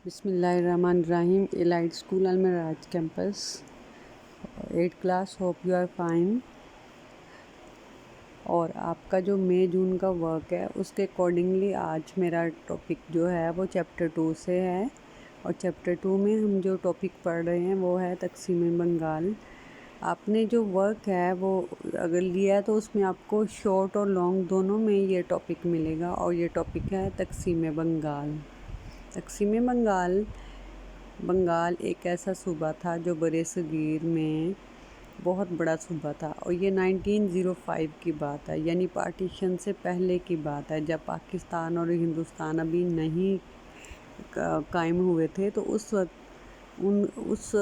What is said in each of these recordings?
بسم اللہ الرحمن الرحیم. ایلائٹ اسکول المراج campus 8 class. Hope you are fine. اور آپ کا جو مئی جون کا ورک ہے اس کے اکارڈنگلی آج میرا ٹاپک جو ہے وہ چیپٹر 2 سے ہے. اور چیپٹر 2 میں ہم جو ٹاپک پڑھ رہے ہیں وہ ہے تقسیم بنگال. آپ نے جو ورک ہے وہ اگر لیا ہے تو اس میں آپ کو شارٹ اور لانگ دونوں میں یہ ٹاپک ملے گا. اور یہ ٹاپک ہے تقسیم بنگال. تقسیم بنگال ایک ایسا صوبہ تھا جو برِ صغیر میں بہت بڑا صوبہ تھا. اور یہ 1905 کی بات ہے، یعنی پارٹیشن سے پہلے کی بات ہے، جب پاکستان اور ہندوستان ابھی نہیں قائم ہوئے تھے. تو اس وقت اس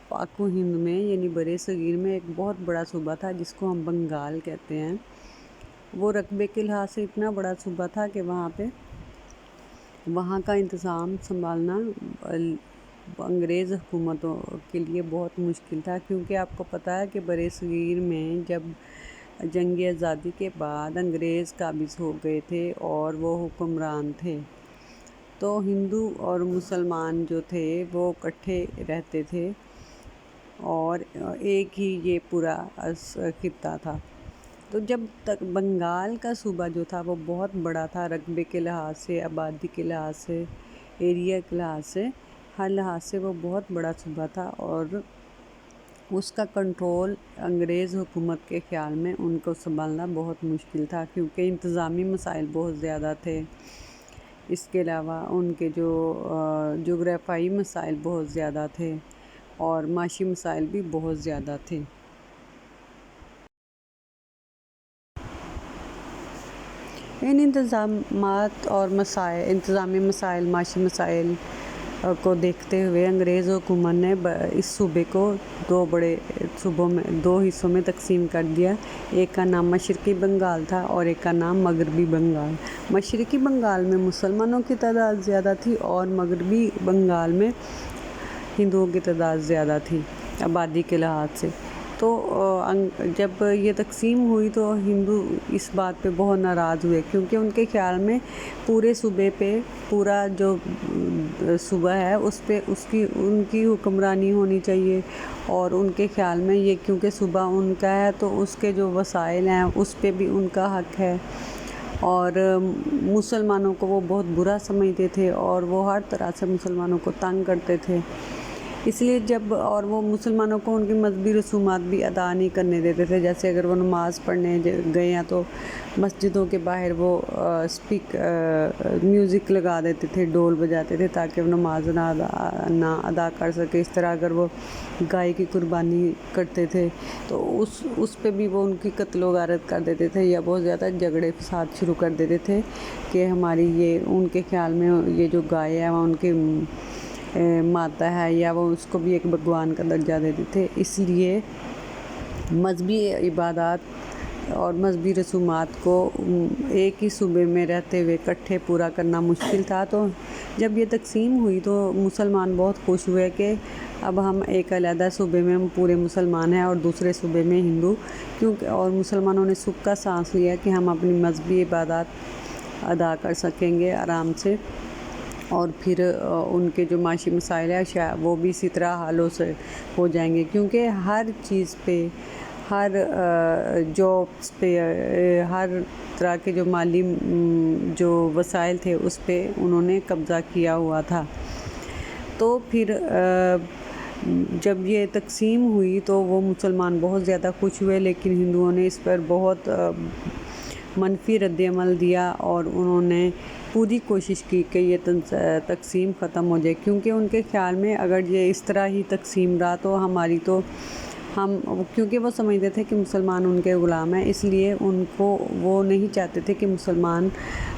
پاک و ہند میں یعنی برِ صغیر میں ایک بہت بڑا صوبہ تھا جس کو ہم بنگال کہتے ہیں. وہ رقبے کے لحاظ سے اتنا بڑا صوبہ تھا کہ وہاں کا انتظام سنبھالنا انگریز حکومتوں کے لیے بہت مشکل تھا، کیونکہ آپ کو پتہ ہے کہ برِ صغیر میں جب جنگ آزادی کے بعد انگریز قابض ہو گئے تھے اور وہ حکمران تھے، تو ہندو اور مسلمان جو تھے وہ اکٹھے رہتے تھے اور ایک ہی یہ پورا خطہ تھا. تو جب تک بنگال کا صوبہ جو تھا وہ بہت بڑا تھا، رقبے کے لحاظ سے، آبادی کے لحاظ سے، ایریا کے لحاظ سے، ہر لحاظ سے وہ بہت بڑا صوبہ تھا. اور اس کا کنٹرول انگریز حکومت کے خیال میں ان کو سنبھالنا بہت مشکل تھا، کیونکہ انتظامی مسائل بہت زیادہ تھے. اس کے علاوہ ان کے جو جغرافیائی مسائل بہت زیادہ تھے اور معاشی مسائل بھی بہت زیادہ تھے. ان انتظامات اور انتظامی مسائل، معاشی مسائل کو دیکھتے ہوئے انگریز حکومت نے اس صوبے کو دو بڑے صوبوں میں، دو حصوں میں تقسیم کر دیا. ایک کا نام مشرقی بنگال تھا اور ایک کا نام مغربی بنگال. مشرقی بنگال میں مسلمانوں کی تعداد زیادہ تھی اور مغربی بنگال میں ہندوؤں کی تعداد زیادہ تھی آبادی کے لحاظ سے. تو جب یہ تقسیم ہوئی تو ہندو اس بات پہ بہت ناراض ہوئے، کیونکہ ان کے خیال میں پورے صوبے پہ، پورا جو صوبہ ہے اس پہ ان کی حکمرانی ہونی چاہیے. اور ان کے خیال میں یہ کیونکہ صوبہ ان کا ہے تو اس کے جو وسائل ہیں اس پہ بھی ان کا حق ہے. اور مسلمانوں کو وہ بہت برا سمجھتے تھے اور وہ ہر طرح سے مسلمانوں کو تنگ کرتے تھے. اس لیے اور وہ مسلمانوں کو ان کی مذہبی رسومات بھی ادا نہیں کرنے دیتے تھے. جیسے اگر وہ نماز پڑھنے گئے ہیں تو مسجدوں کے باہر وہ میوزک لگا دیتے تھے، ڈول بجاتے تھے تاکہ وہ نماز نہ ادا کر سکے. اس طرح اگر وہ گائے کی قربانی کرتے تھے تو اس پہ بھی وہ ان کی قتل و غارت کر دیتے تھے یا بہت زیادہ جھگڑے فساد شروع کر دیتے تھے کہ ہماری یہ، ان کے خیال میں یہ جو گائے ہے وہ ان کی ماتا ہے، یا وہ اس کو بھی ایک بھگوان کا درجہ دیتے تھے. اس لیے مذہبی عبادات اور مذہبی رسومات کو ایک ہی صوبے میں رہتے ہوئے اکٹھے پورا کرنا مشکل تھا. تو جب یہ تقسیم ہوئی تو مسلمان بہت خوش ہوئے کہ اب ہم ایک علیحدہ صوبے میں ہم پورے مسلمان ہیں اور دوسرے صوبے میں ہندو. اور مسلمانوں نے سکھ کا سانس لیا کہ ہم اپنی مذہبی عبادات ادا کر سکیں گے آرام سے. اور پھر ان کے جو معاشی مسائل ہیں وہ بھی اسی طرح حل ہو جائیں گے، کیونکہ ہر چیز پہ، ہر جابس پہ، ہر طرح کے جو مالی جو وسائل تھے اس پہ انہوں نے قبضہ کیا ہوا تھا. تو پھر جب یہ تقسیم ہوئی تو وہ مسلمان بہت زیادہ خوش ہوئے، لیکن ہندوؤں نے اس پر بہت منفی رد عمل دیا اور انہوں نے پوری کوشش کی کہ یہ تقسیم ختم ہو جائے. کیونکہ ان کے خیال میں اگر یہ اس طرح ہی تقسیم رہا تو کیونکہ وہ سمجھتے تھے کہ مسلمان ان کے غلام ہیں، اس لیے وہ نہیں چاہتے تھے کہ مسلمان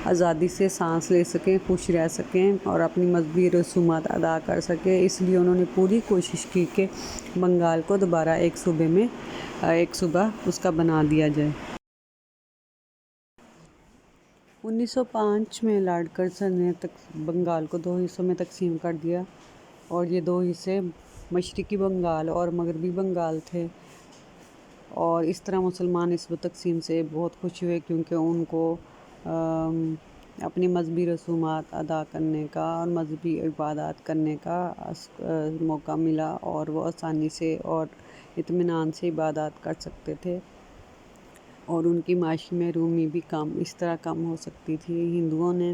آزادی سے سانس لے سکیں، خوش رہ سکیں اور اپنی مذہبی رسومات ادا کر سکیں. اس لیے انہوں نے پوری کوشش کی کہ بنگال کو دوبارہ ایک صوبہ اس کا بنا دیا جائے. 1905 میں لارڈ کرزن نے بنگال کو 2 حصوں میں تقسیم کر دیا اور یہ 2 حصے مشرقی بنگال اور مغربی بنگال تھے. اور اس طرح مسلمان اس تقسیم سے بہت خوش ہوئے، کیونکہ ان کو اپنی مذہبی رسومات ادا کرنے کا اور مذہبی عبادات کرنے کا موقع ملا، اور وہ آسانی سے اور اطمینان سے عبادات کر سکتے تھے، اور ان کی معاشی محرومی بھی اس طرح کم ہو سکتی تھی۔ ہندوؤں نے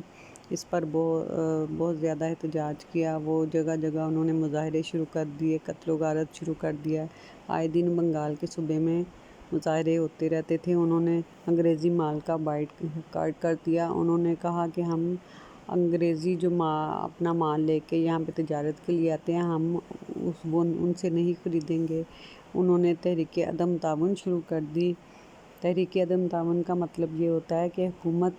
اس پر بہت زیادہ احتجاج کیا، وہ جگہ جگہ انہوں نے مظاہرے شروع کر دیے، قتل و غارت شروع کر دیا۔ آئے دن بنگال کے صوبے میں مظاہرے ہوتے رہتے تھے۔ انہوں نے انگریزی مال کا بائیکاٹ کر دیا۔ انہوں نے کہا کہ ہم انگریزی جو اپنا مال لے کے یہاں پہ تجارت کے لیے آتے ہیں، ہم ان سے نہیں خریدیں گے۔ انہوں نے تحریک عدم تعاون شروع کر دی۔ تحریک عدم تعاون کا مطلب یہ ہوتا ہے کہ حکومت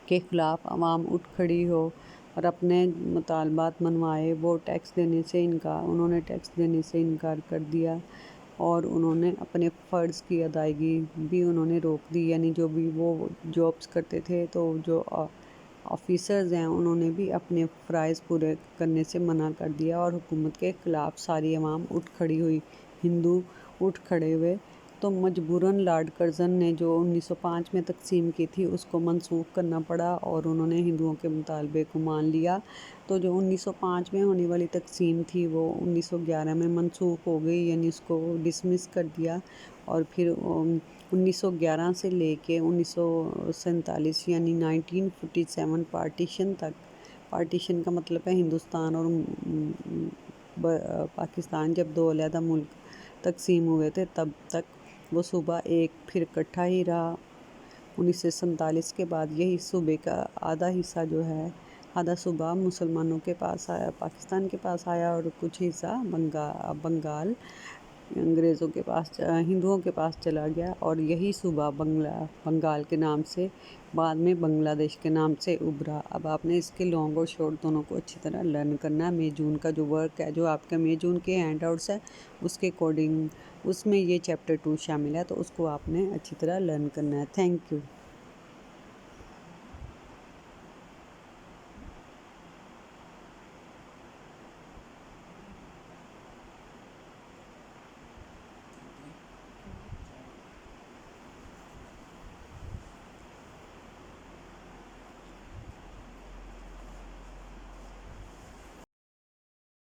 کے خلاف عوام اٹھ کھڑی ہو اور اپنے مطالبات منوائے۔ انہوں نے ٹیکس دینے سے انکار کر دیا، اور انہوں نے اپنے فرض کی ادائیگی بھی انہوں نے روک دی، یعنی جو بھی وہ جابس کرتے تھے تو جو آفیسرز ہیں انہوں نے بھی اپنے فرائض پورے کرنے سے منع کر دیا، اور حکومت کے خلاف ساری عوام اٹھ کھڑی ہوئی، ہندو اٹھ کھڑے ہوئے۔ تو مجبوراً لارڈ کرزن نے جو 1905 میں تقسیم کی تھی اس کو منسوخ کرنا پڑا، اور انہوں نے ہندوؤں کے مطالبے کو مان لیا۔ تو جو 1905 میں ہونے والی تقسیم تھی وہ 1911 میں منسوخ ہو گئی، یعنی اس کو ڈسمس کر دیا، اور پھر 1911 سے لے کے 1947 یعنی 1947 پارٹیشن تک، پارٹیشن کا مطلب ہے ہندوستان اور پاکستان جب دو علیحدہ ملک تقسیم ہوئے تھے تب تک وہ صوبہ ایک پھر اکٹھا ہی رہا۔ 1947 کے بعد یہی صوبے کا آدھا حصہ جو ہے، آدھا صوبہ مسلمانوں کے پاس آیا، پاکستان کے پاس آیا، اور کچھ حصہ بنگال انگریزوں کے پاس، ہندوؤں کے پاس چلا گیا، اور یہی صوبہ بنگال کے نام سے بعد میں بنگلہ دیش کے نام سے ابھرا۔ اب آپ نے اس کے لانگ اور شارٹ دونوں کو اچھی طرح لرن کرنا ہے۔ مے جون کا جو ورک ہے، جو آپ کا مے جون کے ہینڈ آؤٹس ہے، اس کے اکارڈنگ اس میں یہ چیپٹر 2 شامل ہے، تو اس کو آپ نے اچھی طرح لرن کرنا ہے۔ Thank you.